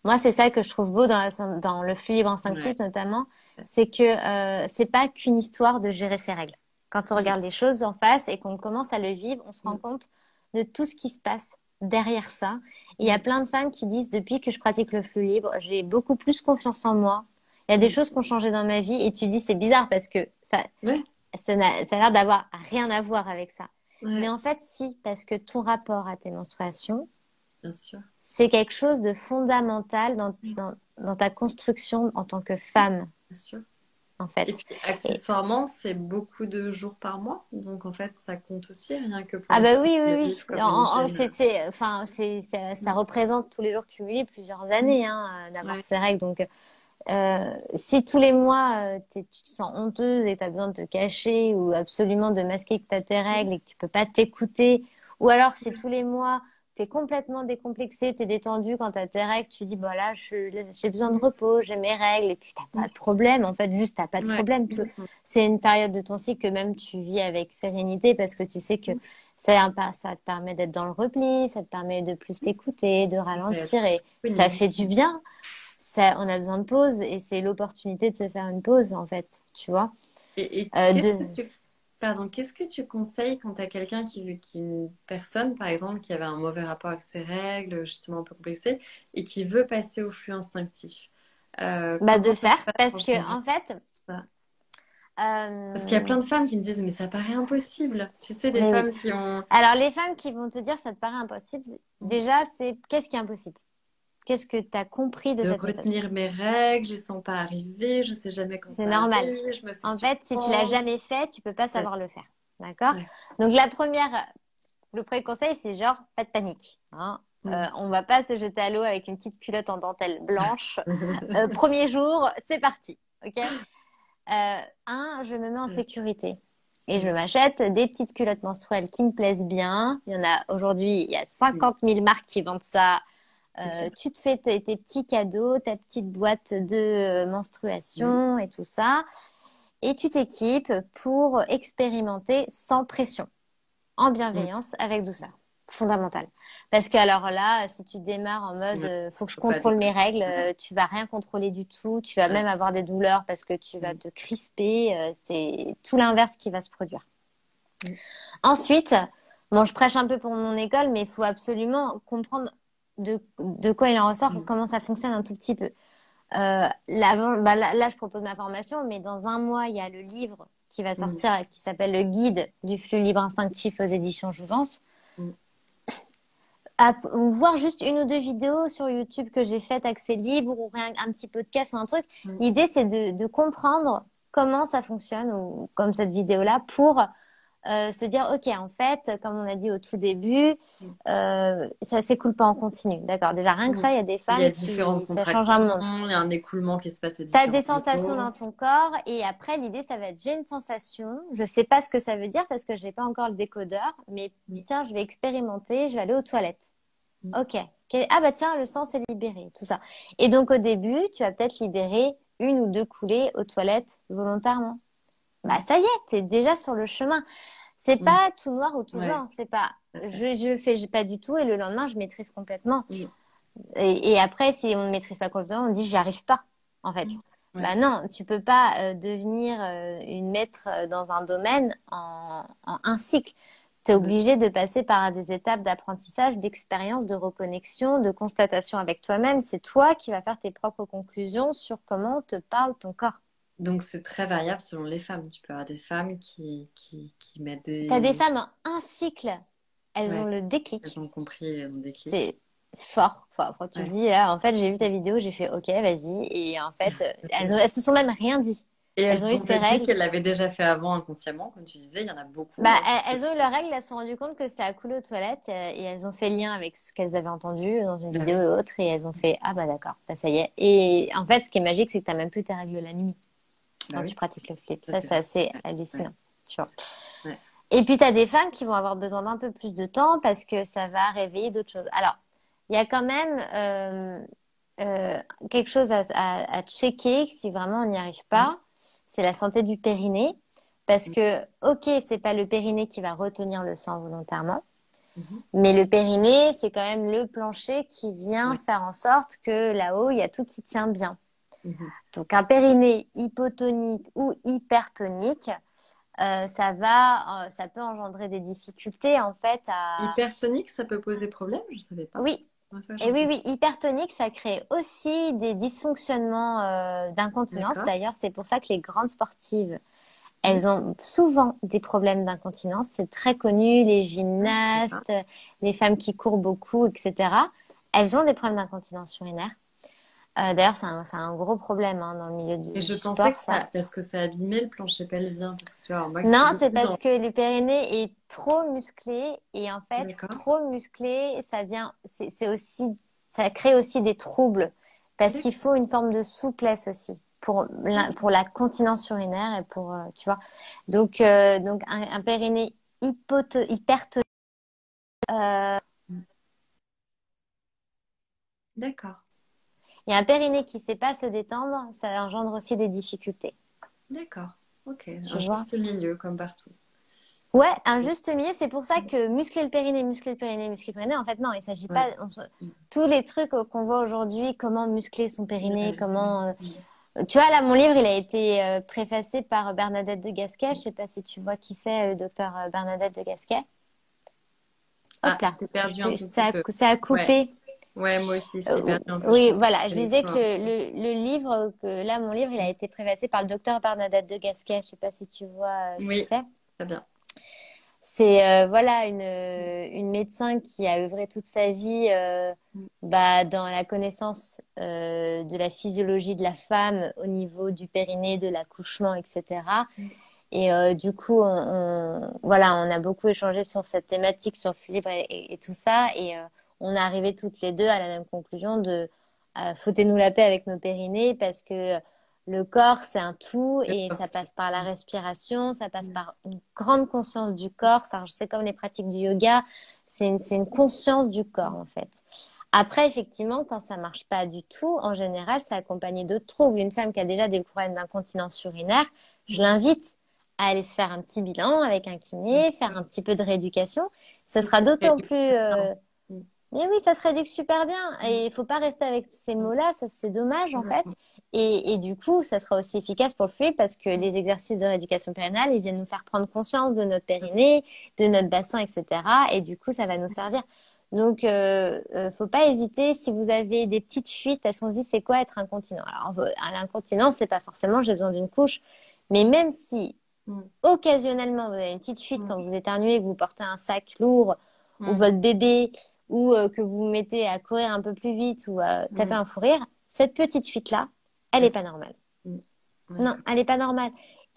Moi, c'est ça que je trouve beau dans le flux libre Ouais. instinctif notamment, c'est que c'est pas qu'une histoire de gérer ses règles. Quand on Mm. regarde les choses en face et qu'on commence à le vivre, on se rend Mm. compte de tout ce qui se passe derrière ça. Et il y a Mm. plein de femmes qui disent, depuis que je pratique le flux libre, j'ai beaucoup plus confiance en moi. Il y a des Mm. choses qui ont changé dans ma vie et tu dis, c'est bizarre parce que Ouais, ça a l'air d'avoir rien à voir avec ça. Mais ouais, en fait, si, parce que ton rapport à tes menstruations, bien sûr. c'est quelque chose de fondamental Mm. dans ta construction en tant que femme, Bien sûr. en Et fait. puis, Et, accessoirement, c'est beaucoup de jours par mois. Donc, en fait, ça compte aussi, rien que pour ah les bah femmes oui, qui oui, le oui. vivent comme une hygiène. Enfin, ça Mm. représente tous les jours cumulés plusieurs Mm. années hein, d'avoir Ouais, ces règles. Donc, si tous les mois, tu te sens honteuse et tu as besoin de te cacher ou absolument de masquer que tu as tes règles et que tu peux pas t'écouter, ou alors si tous les mois, tu es complètement décomplexée, tu es détendue quand tu as tes règles, tu dis, bah là, j'ai besoin de repos, j'ai mes règles, et puis t'as pas de problème, en fait, juste t'as pas de ouais, problème. complètement. C'est une période de ton cycle que même tu vis avec sérénité parce que tu sais que ça te permet d'être dans le repli, ça te permet de plus t'écouter, de Ouais, être ralentir plus et ça disponible. fait du bien on a besoin de pause et c'est l'opportunité de se faire une pause en fait, tu vois. Et Euh, qu'est-ce de, que pardon, qu'est-ce que tu conseilles quand tu as quelqu'un une personne, par exemple, qui avait un mauvais rapport avec ses règles, justement un peu complexé, et qui veut passer au flux instinctif? de Comment le ça se faire passe en parce que général? en fait, Ça. Parce qu'il y a euh, plein de femmes qui me disent, mais ça paraît impossible. Tu sais, des mais oui. femmes qui ont Alors les femmes qui vont te dire ça te paraît impossible, mm, déjà c'est qu'est-ce qui est impossible? Qu'est-ce que tu as compris de de cette méthode? retenir mes règles, je les sens pas arriver, je sais jamais quand C'est ça normal. arrive, je me fais En fait, si tu l'as surprendre. jamais fait, tu peux pas Ouais, savoir le faire. D'accord? ouais. Donc le premier conseil, c'est genre pas de panique. Hein. Mm. On va pas se jeter à l'eau avec une petite culotte en dentelle blanche. Premier jour, c'est parti. Ok? Je me mets en sécurité et je Mm. m'achète des petites culottes menstruelles qui me plaisent bien. Il y en a aujourd'hui, il y a Mm. 50 000 marques qui vendent ça. C'est clair. Tu te fais tes petits cadeaux, ta petite boîte de Mm. menstruation et tout ça. Et tu t'équipes pour expérimenter sans pression, en Mm. bienveillance, avec douceur. Fondamental. Parce que alors là, si tu démarres en mode Ouais, faut que je faut pas contrôle mes déconner. règles, Ouais. tu vas rien contrôler du tout, tu vas même Ouais. avoir des douleurs parce que tu vas Mm. te crisper, c'est tout l'inverse qui va se produire. Mm. Ensuite, Bon, je prêche un peu pour mon école, mais il faut absolument comprendre de quoi il en ressort, Mm. comment ça fonctionne un tout petit peu. Là, je propose ma formation, mais dans un mois, il y a le livre qui va Mm. sortir qui s'appelle Le guide du flux libre instinctif aux éditions Jouvence. Mm. Ou voir juste une ou deux vidéos sur YouTube que j'ai faites accès libre ou rien, un petit podcast ou un truc. Mm. L'idée, c'est de comprendre comment ça fonctionne ou comme cette vidéo-là pour se dire, OK, en fait, comme on a dit au tout début, Mm. ça s'écoule pas en continu. D'accord. Déjà, rien que Mm. ça, il y a des Il y a femmes différentes ça change un contractions, monde. il y a un écoulement qui se passe à Tu as différents des sensations niveaux. dans ton corps et après, l'idée, ça va être, j'ai une sensation, je sais pas ce que ça veut dire parce que j'ai pas encore le décodeur, mais Mm. tiens, je vais expérimenter, je vais aller aux toilettes. Mm. Ok. Ah bah tiens, le sang s'est libéré, tout ça. Et donc au début, tu vas peut-être libérer une ou deux coulées aux toilettes volontairement. Bah Mm. ça y est, t'es déjà sur le chemin. C'est Mm. pas tout noir ou tout Ouais, blanc. C'est pas, tout à fait. je le fais pas du tout et le lendemain je maîtrise complètement. Mm. Et après, si on ne maîtrise pas complètement, on dit j'y arrive pas, en fait. Mm. Ouais. Bah non, tu peux pas devenir une maître dans un domaine en un cycle. Tu es Ouais. obligé de passer par des étapes d'apprentissage, d'expérience, de reconnexion, de constatation avec toi-même. C'est toi qui vas faire tes propres conclusions sur comment te parle ton corps. Donc c'est très variable selon les femmes. Tu peux avoir des femmes qui mettent Tu as des des... femmes en un cycle, elles ont Ouais, le elles déclic. ont compris, elles ont des clics. C'est fort, quoi. Quand tu Ouais. dis, là, en fait, j'ai vu ta vidéo, j'ai fait, OK, vas-y. Et en fait, elles se sont même rien dit. Et elles Elles ont se eu sont ces peut-être dit règles. qu'elles l'avaient déjà fait avant inconsciemment, comme tu disais, il y en a beaucoup. Bah, Hein, elles ont eu leurs règles, elles se sont rendues compte que ça a coulé aux toilettes et elles ont fait le lien avec ce qu'elles avaient entendu dans une bah vidéo oui, ou autre et elles ont fait, ah bah d'accord, bah ça y est. Et en fait, ce qui est magique, c'est que tu n'as même plus tes règles la nuit bah quand tu oui, pratiques le flip. ça Ça, c'est c'est vrai. assez Ouais, ouais, hallucinant, tu vois. ouais. Et puis, tu as des femmes qui vont avoir besoin d'un peu plus de temps parce que ça va réveiller d'autres choses. Alors, il y a quand même quelque chose à checker si vraiment on n'y arrive Mm. pas, c'est la santé du périnée. Parce que, ok, c'est pas le périnée qui va retenir le sang volontairement, Mhm. mais le périnée, c'est quand même le plancher qui vient Ouais. faire en sorte que là-haut, il y a tout qui tient bien. Mhm. Donc, un périnée hypotonique ou hypertonique, ça peut engendrer des difficultés en fait à. Hypertonique, ça peut poser problème, je savais pas. Oui, Première fois que et oui, j'entends. oui, hypertonique, ça crée aussi des dysfonctionnements d'incontinence. D'accord. D'ailleurs, c'est pour ça que les grandes sportives, Mm. elles ont souvent des problèmes d'incontinence. C'est très connu, les Ah, je sais pas. gymnastes, les femmes qui courent beaucoup, etc. Elles ont des problèmes d'incontinence urinaire. D'ailleurs, c'est un gros problème hein, dans le milieu Et je du pensais sport, que ça. ça, parce que ça abîmait le plancher pelvien, parce que tu vois, moi qui suis Non, de c'est plus parce en... que le périnée est trop musclé et en fait, D'accord. trop musclé, c'est aussi, ça crée aussi des troubles parce qu'il D'accord. faut une forme de souplesse aussi pour la continence urinaire et pour, tu vois. Donc un périnée hypertonique, euh, D'accord. et un périnée qui sait pas se détendre, ça engendre aussi des difficultés, D'accord. Ok. Un tu vois. juste milieu, comme partout. Ouais, un juste milieu, c'est pour ça que muscler le périnée, muscler le périnée, muscler le périnée, en fait, non, il s'agit Ouais. pas, tous les trucs qu'on voit aujourd'hui, comment muscler son périnée, Ouais. comment, Mm. tu vois, là, mon livre, il a été préfacé par Bernadette de Gasquet, je sais pas si tu vois qui c'est, docteur Bernadette de Gasquet. Ah, Hop je là, t'ai perdu un tout petit peu. ça a Ouais. coupé. Ouais, moi aussi, je t'ai perdu un peu. Je Oui, pense que voilà, c'est je la disais que connexion. le livre, là, mon livre, il a été préfacé par le docteur Bernadette de Gasquet, je sais pas si tu vois qui Oui, c'est. très bien. C'est voilà une médecin qui a œuvré toute sa vie Mm. dans la connaissance de la physiologie de la femme au niveau du périnée, de l'accouchement, etc. Et du coup, voilà, on a beaucoup échangé sur cette thématique, sur le livre et tout ça. Et on est arrivé toutes les deux à la même conclusion de foutez-nous la paix avec nos périnées parce que le corps, c'est un tout Le et ça corps. passe par la respiration, ça passe Mm. par une grande conscience du corps. Ça, c'est comme les pratiques du yoga, c'est une conscience du corps en fait. Après, effectivement, quand ça marche pas du tout, en général, c'est accompagné d'autres troubles. Une femme qui a déjà des problèmes d'incontinence urinaire, je l'invite à aller se faire un petit bilan avec un Bien kiné, faire sûr. un petit peu de rééducation. Ça Oui, sera ça serait d'autant du plus. temps. Mais oui, ça se réduit super bien. Mm. Et il faut pas rester avec ces mots-là. Ça, c'est dommage en fait. Complètement. Et du coup, ça sera aussi efficace pour le fluide parce que les exercices de rééducation périnale, ils viennent nous faire prendre conscience de notre périnée, de notre bassin, etc. Et du coup, ça va nous servir. Donc, faut pas hésiter si vous avez des petites fuites parce qu'on se dit c'est quoi être incontinent. Alors, à l'incontinence, c'est pas forcément j'ai besoin d'une couche, mais même si Mm. occasionnellement vous avez une petite fuite quand Mm. vous éternuez, que vous portez un sac lourd ou Mm. votre bébé ou que vous vous mettez à courir un peu plus vite ou à taper Mm. un fou rire, cette petite fuite-là, elle est pas normale. Mm. Ouais. Non, elle est pas normale.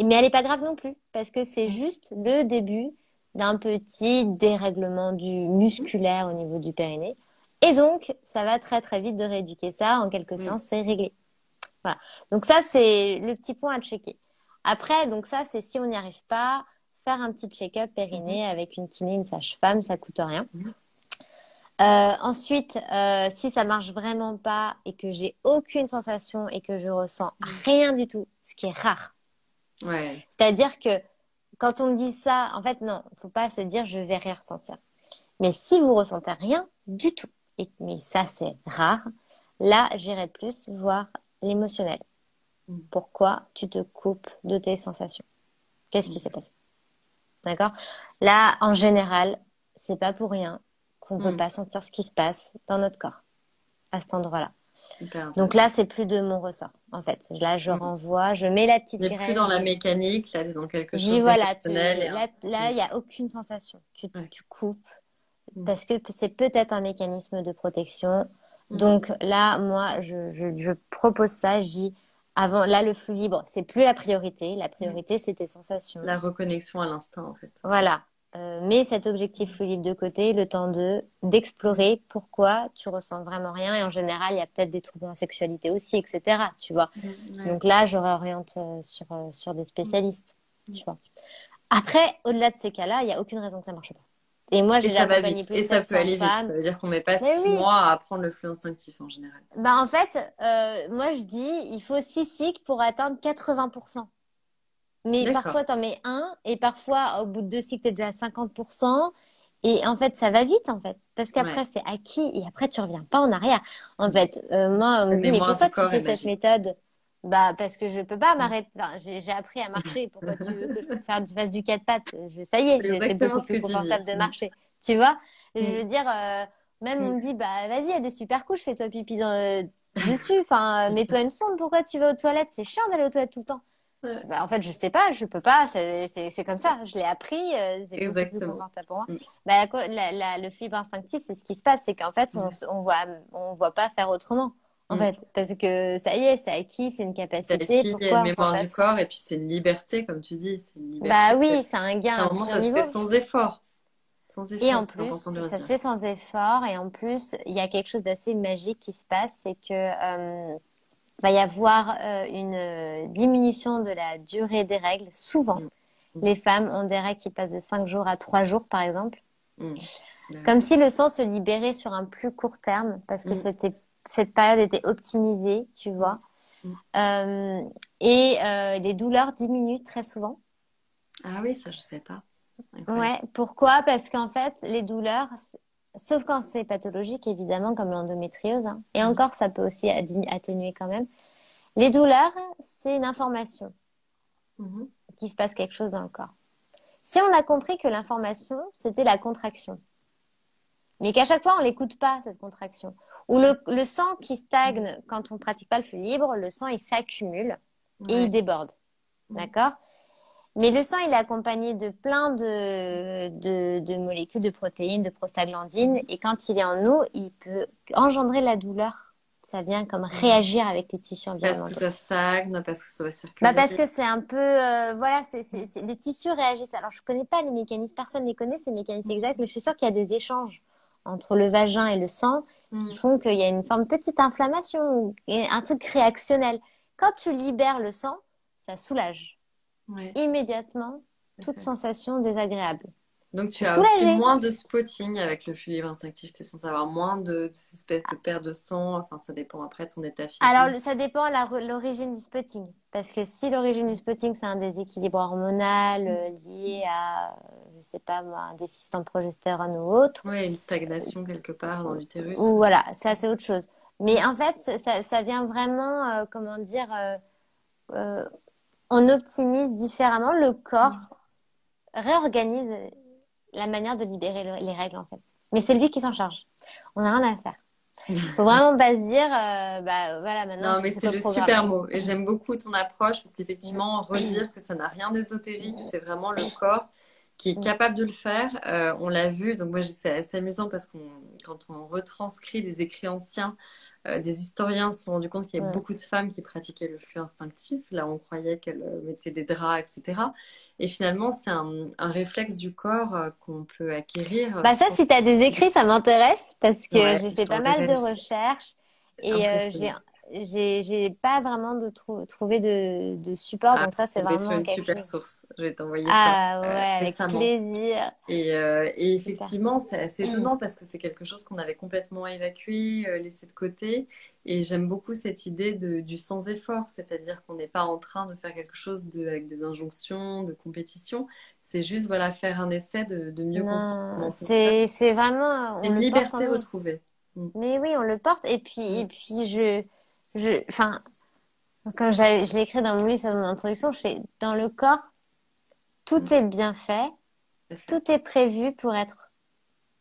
Mais elle est pas grave non plus, parce que c'est Mm. juste le début d'un petit dérèglement du musculaire au niveau du périnée. Et donc, ça va très très vite de rééduquer ça. En quelque Mm. sens, c'est réglé. Voilà. Donc ça, c'est le petit point à checker. Après, donc ça, c'est si on n'y arrive pas, faire un petit check-up périnée avec une kiné, une sage-femme, ça coûte rien. Mm. Ensuite, si ça marche vraiment pas et que j'ai aucune sensation et que je ressens rien du tout, ce qui est rare. Ouais. C'est-à-dire que quand on me dit ça, en fait, non, faut pas se dire je vais rien ressentir. Mais si vous ressentez rien du tout, mais ça c'est rare, là j'irai plus voir l'émotionnel. Mm. Pourquoi tu te coupes de tes sensations? Qu'est-ce qui Mm. s'est passé? D'accord? Là, en général, c'est pas pour rien qu'on veut Mm. pas sentir ce qui se passe dans notre corps à cet endroit-là. Hyper Donc intéressant. là, c'est plus de mon ressort, en fait. Là, je Mm. renvoie, je mets la petite On n'est plus graisse dans la de mécanique, là, tu es dans quelque J'y chose voilà, d'émotionnel et là, Mm. il y a aucune sensation. Ouais. Tu coupes Mm. parce que c'est peut-être un mécanisme de protection. Mm. Donc là, moi, je propose ça. Je dis avant, là, le flux libre, c'est plus la priorité. La Mm. priorité, c'est tes sensations. La reconnexion à l'instinct, en fait. Voilà. Mets cet objectif flux libre de côté, le temps d'explorer pourquoi tu ressens vraiment rien. Et en général, il y a peut-être des troubles en sexualité aussi, etc. Tu vois. Mm. Ouais. Donc là, je réoriente sur des spécialistes. Tu vois. Après, au-delà de ces cas-là, il n'y a aucune raison que ça marche pas. Et moi, Et j'ai ça va accompagné vite. plus Et de ça peut 700 aller vite. Ça femmes. veut dire qu'on met pas Mais six oui, mois à apprendre le flux instinctif en général. bah en fait, moi je dis, il faut 6 cycles pour atteindre 80%. Mais D'accord. parfois, t'en mets un, et parfois, au bout de 2 cycles, t'es déjà à 50%. Et en fait, ça va vite, en fait. Parce Ouais. qu'après, c'est acquis, et après, tu reviens pas en arrière. En fait, moi, on La me dit, mais mémoire du pourquoi tu corps est fais cette magique. méthode? Bah, parce que je peux pas Mm. m'arrêter. Enfin, j'ai appris à marcher. Pourquoi tu veux que je fasse du quatre pattes? Ça y est, C'est c'est exactement beaucoup ce que plus tu dis. confortable de Mm. marcher. Tu vois? Je Mm. veux dire, même on Mm. me dit, bah, vas-y, il y a des super couches, fais-toi pipi dessus. Enfin, mets-toi une sonde. Pourquoi tu vas aux toilettes? C'est chiant d'aller aux toilettes tout le temps. Ouais. Bah, en fait, je sais pas, je peux pas, c'est comme ça, je l'ai appris, c'est beaucoup plus Exactement. confortable pour moi. Mm. Bah, le fibre instinctif, c'est ce qui se passe, c'est qu'en fait, Mm. on voit pas faire autrement, en Mm. fait, parce que ça y est, c'est acquis, c'est une C'est capacité, acquis, il y a une pourquoi on s'en mémoire du passerait? corps et puis c'est une liberté, comme tu dis. C'est une Bah liberté. oui, c'est un gain À un à moment, plusieurs ça se fait niveaux. sans effort. Sans Et en effort. C'est important de plus, le ça se redire. fait sans effort, et en plus, il y a quelque chose d'assez magique qui se passe, c'est que va y avoir une diminution de la durée des règles, souvent. Mm. Mm. Les femmes ont des règles qui passent de 5 jours à 3 jours, par exemple. Mm. Comme D'accord. si le sang se libérait sur un plus court terme, parce que Mm. cette période était optimisée, tu Mm. vois. Mm. Euh, et les douleurs diminuent très souvent. Ah oui, ça, je sais pas. Incroyable. Ouais, pourquoi? Parce qu'en fait, les douleurs, sauf quand c'est pathologique, évidemment, comme l'endométriose, hein, et Mm. encore, ça peut aussi atténuer quand même. Les douleurs, c'est une information Mhm. qu'il se passe quelque chose dans le corps. Si on a compris que l'information, c'était la contraction, mais qu'à chaque fois, on l'écoute pas, cette contraction, ou le sang qui stagne quand on pratique pas le flux libre, le sang, il s'accumule et il Ouais. déborde. Mm. D'accord? Mais le sang, il est accompagné de plein de molécules, de protéines, de prostaglandines. Et quand il est en nous, il peut engendrer la douleur. Ça vient comme Mm. réagir avec les tissus Parce que environnementaux. ça stagne, parce que ça va Bah parce circuler. que c'est un peu, voilà, les tissus réagissent. Alors je connais pas les mécanismes, personne ne les connaît, ces mécanismes exacts, mais je suis sûre qu'il y a des échanges entre le vagin et le sang qui Mm. font qu'il y a une forme de petite inflammation, et un truc réactionnel. Quand tu libères le sang, ça soulage Ouais, immédiatement tout à toute fait. sensation désagréable. Donc tu T'es as aussi soulagé. moins de spotting avec le flux libre instinctif. Tu es censé avoir moins de ces espèces de pertes de sang. Enfin, ça dépend après de ton état Alors, physique. ça dépend de l'origine du spotting. Parce que si l'origine du spotting, c'est un déséquilibre hormonal lié à, je sais pas moi, un déficit en progestérone ou autre, Ouais, une stagnation quelque part dans l'utérus. ou voilà, ça c'est autre chose. Mais en fait, ça vient vraiment, comment dire, euh, on optimise différemment. Le corps réorganise la manière de libérer les règles, en fait. Mais c'est lui qui s'en charge. On n'a rien à faire. Faut vraiment pas se dire, bah voilà, maintenant Non, je mais suis c'est le super reprogrammée. mot. Et j'aime beaucoup ton approche parce Mm. qu'effectivement, redire que ça n'a rien d'ésotérique, Mm. c'est vraiment le corps qui est Mm. capable de le faire. On l'a vu, donc moi c'est assez amusant parce qu'on, quand on retranscrit des écrits anciens, des historiens se sont rendus compte qu'il y avait Mm. beaucoup de femmes qui pratiquaient le flux instinctif. Là, on croyait qu'elles mettaient des draps, etc. Et finalement, c'est un réflexe du corps qu'on peut acquérir Bah ça, sans... si tu as des écrits, ça m'intéresse parce que Ouais, j'ai je fait pas mal t'enverrai, de recherches et impressionnant. j'ai pas vraiment trouvé de support, Ah, donc ça, t'es c'est tombé sur vraiment une quelque super chose. source. Je vais t'envoyer ça Ah ouais, avec récemment. plaisir. Et Super. effectivement, c'est assez étonnant parce que c'est quelque chose qu'on avait complètement évacué, laissé de côté. Et j'aime beaucoup cette idée du sans effort, c'est-à-dire qu'on n'est pas en train de faire quelque chose avec des injonctions, de compétition. C'est juste voilà, faire un essai de mieux comprendre Non, comment on fonctionne. c'est vraiment, C'est on une le porte en liberté nous. retrouvée. Mm, Mais oui, on le porte et mm, puis enfin, comme je l'ai écrit dans mon livre, dans mon introduction, je fais dans le corps, mm, tout est bien fait, tout à fait. tout est prévu pour être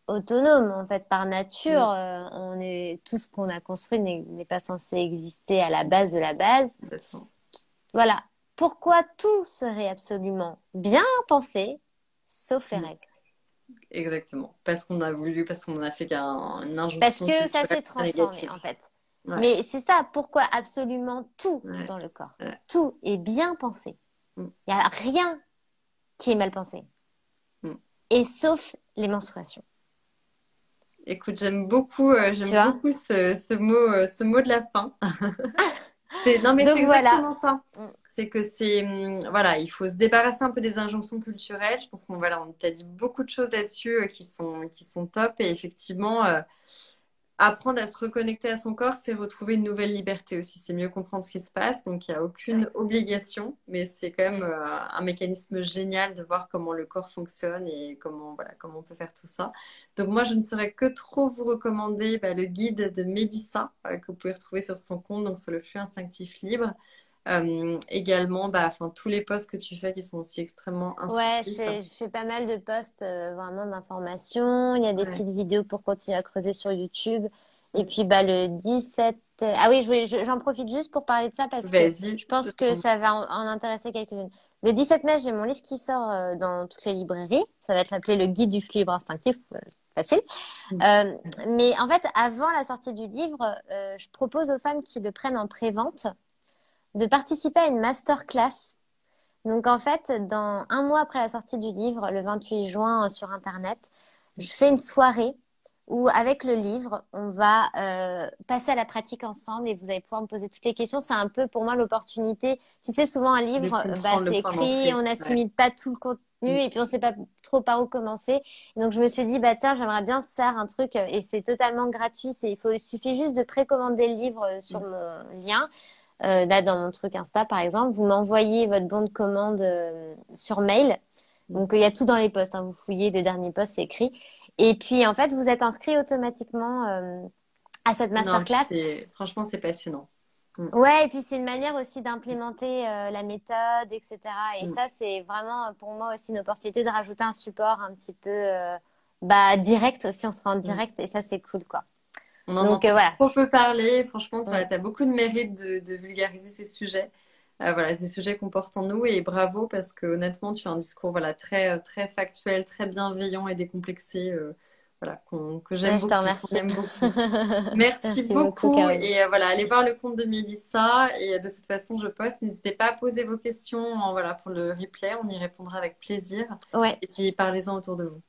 autonome. En fait, par nature, Mm, on est, tout ce qu'on a construit n'est pas censé exister à la base de la base. complètement. Voilà. Pourquoi tout serait absolument bien pensé, sauf les Mm, règles? exactement. Parce qu'on a voulu, parce qu'on en a fait une Parce injonction que ça culturelle s'est très transformé, négative. en fait. Ouais, Mais c'est ça, pourquoi absolument tout ouais, dans le corps, ouais. tout est bien pensé. Mm, Il n'y a rien qui est mal pensé. mm. Et sauf les menstruations. Écoute, Tu j'aime vois? beaucoup ce mot de la fin. Non, mais c'est Donc voilà. exactement ça. Mm. C'est que voilà, il faut se débarrasser un peu des injonctions culturelles. Je pense qu'on voilà, on t'a dit beaucoup de choses là-dessus qui sont top. Et effectivement, apprendre à se reconnecter à son corps, c'est retrouver une nouvelle liberté aussi. C'est mieux comprendre ce qui se passe. Donc, il n'y a aucune obligation, mais c'est quand même un mécanisme génial de voir comment le corps fonctionne et voilà, comment on peut faire tout ça. Donc, moi, je ne saurais que trop vous recommander le guide de Mélissa, que vous pouvez retrouver sur son compte, donc sur le flux instinctif libre. Également, enfin, tous les posts que tu fais qui sont aussi extrêmement Ouais, instructifs. je fais pas mal de posts vraiment d'informations. Il y a des Ouais. petites vidéos pour continuer à creuser sur YouTube. Et Mm. puis bah, le 17... Ah oui, j'en profite juste pour parler de ça parce que Vas-y. je pense que ça va en intéresser quelques-unes. Le 17 mai, j'ai mon livre qui sort dans toutes les librairies. Ça va être appelé Le guide du flux libre instinctif. Facile. Euh, mais en fait, avant la sortie du livre, je propose aux femmes qui le prennent en prévente de participer à une masterclass. Donc en fait, dans un mois après la sortie du livre, le 28 juin sur Internet, je fais une soirée où avec le livre, on va passer à la pratique ensemble et vous allez pouvoir me poser toutes les questions. C'est un peu pour moi l'opportunité. Tu sais, souvent un De livre, bah, comprendre le c'est point écrit, on d'entrée. Ouais. n'assimile pas tout le contenu Mm. et puis on sait pas trop par où commencer. Donc je me suis dit, bah tiens, j'aimerais bien se faire un truc et c'est totalement gratuit. Il suffit juste de précommander le livre sur Mm. mon lien là, dans mon truc Insta, par exemple, vous m'envoyez votre bon de commande sur mail. Mm. Donc, il y a tout dans les posts, hein. Vous fouillez les derniers posts, c'est écrit. Et puis, en fait, vous êtes inscrit automatiquement à cette Non, puis masterclass. franchement, c'est passionnant. Mm, Ouais, et puis c'est une manière aussi d'implémenter la méthode, etc. Et mm, ça, c'est vraiment pour moi aussi une opportunité de rajouter un support un petit peu bah, direct aussi, on sera en mm. direct et ça, c'est cool, quoi. On en Donc, entend voilà. trop peu parler. Franchement, tu Mm. as beaucoup de mérite de vulgariser ces sujets. Voilà, ces sujets qu'on porte en nous. Et bravo, parce que honnêtement, tu as un discours voilà, très factuel, très bienveillant et décomplexé. Voilà, que j'aime Ouais, je te beaucoup, qu'on remercie. aime beaucoup. Merci Merci beaucoup, beaucoup. Caroline. Et voilà, allez voir le compte de Mélissa. Et de toute façon, je poste. N'hésitez pas à poser vos questions voilà, pour le replay. On y répondra avec plaisir. Ouais. Et puis, parlez-en autour de vous.